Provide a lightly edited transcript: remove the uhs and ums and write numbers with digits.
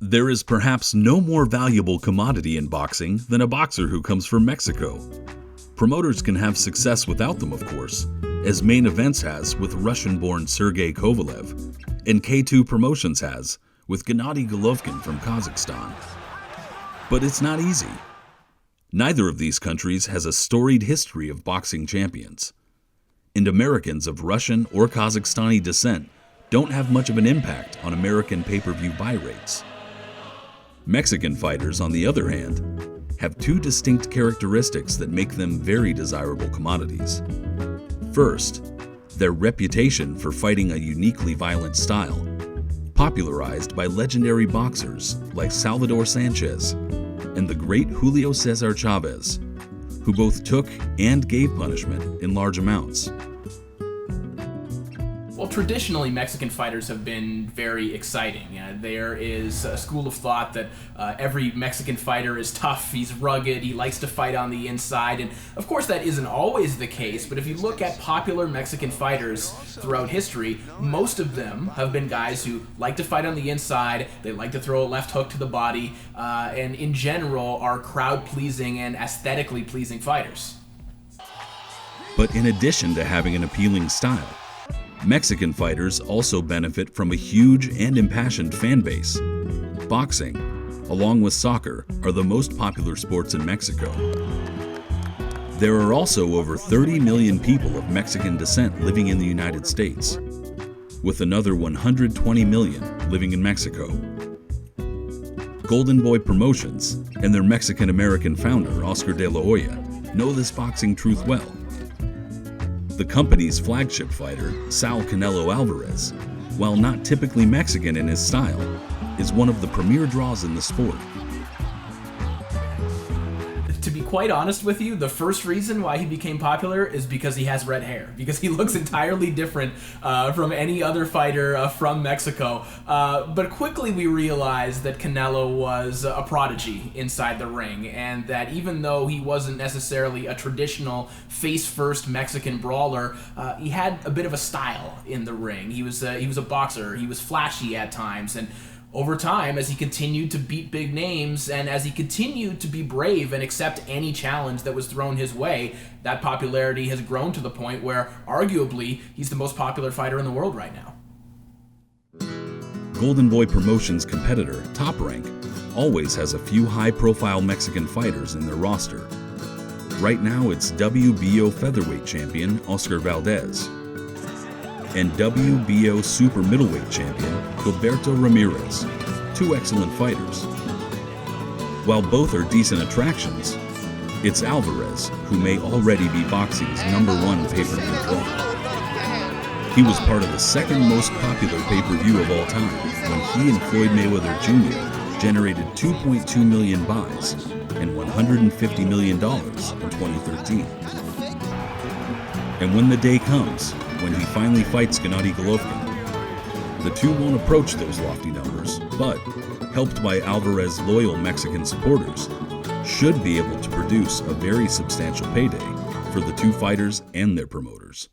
There is perhaps no more valuable commodity in boxing than a boxer who comes from Mexico. Promoters can have success without them, of course, as Main Events has with Russian-born Sergey Kovalev, and K2 Promotions has with Gennady Golovkin from Kazakhstan. But it's not easy. Neither of these countries has a storied history of boxing champions, and Americans of Russian or Kazakhstani descent don't have much of an impact on American pay-per-view buy rates. Mexican fighters, on the other hand, have two distinct characteristics that make them very desirable commodities. First, their reputation for fighting a uniquely violent style, popularized by legendary boxers like Salvador Sanchez and the great Julio Cesar Chavez, who both took and gave punishment in large amounts. Well, traditionally, Mexican fighters have been very exciting. There is a school of thought that every Mexican fighter is tough, he's rugged, he likes to fight on the inside, and of course that isn't always the case, but if you look at popular Mexican fighters throughout history, most of them have been guys who like to fight on the inside, they like to throw a left hook to the body, and in general are crowd-pleasing and aesthetically pleasing fighters. But in addition to having an appealing style, Mexican fighters also benefit from a huge and impassioned fan base. Boxing, along with soccer, are the most popular sports in Mexico. There are also over 30 million people of Mexican descent living in the United States, with another 120 million living in Mexico. Golden Boy Promotions and their Mexican-American founder, Oscar de la Hoya, know this boxing truth well. The company's flagship fighter, Sal Canelo Alvarez, while not typically Mexican in his style, is one of the premier draws in the sport. To be quite honest with you, the first reason why he became popular is because he has red hair, because he looks entirely different from any other fighter from Mexico. But quickly we realized that Canelo was a prodigy inside the ring, and that even though he wasn't necessarily a traditional face-first Mexican brawler, he had a bit of a style in the ring. He was a boxer, he was flashy at times, and over time, as he continued to beat big names and as he continued to be brave and accept any challenge that was thrown his way, that popularity has grown to the point where, arguably, he's the most popular fighter in the world right now. Golden Boy Promotions competitor, Top Rank, always has a few high-profile Mexican fighters in their roster. Right now, it's WBO featherweight champion Oscar Valdez and WBO super middleweight champion Gilberto Ramirez, two excellent fighters. While both are decent attractions, it's Alvarez who may already be boxing's #1 pay-per-view draw. He was part of the second most popular pay-per-view of all time when he and Floyd Mayweather Jr. generated 2.2 million buys and $150 million in 2013. And when the day comes, when he finally fights Gennady Golovkin, the two won't approach those lofty numbers, but, helped by Alvarez's loyal Mexican supporters, should be able to produce a very substantial payday for the two fighters and their promoters.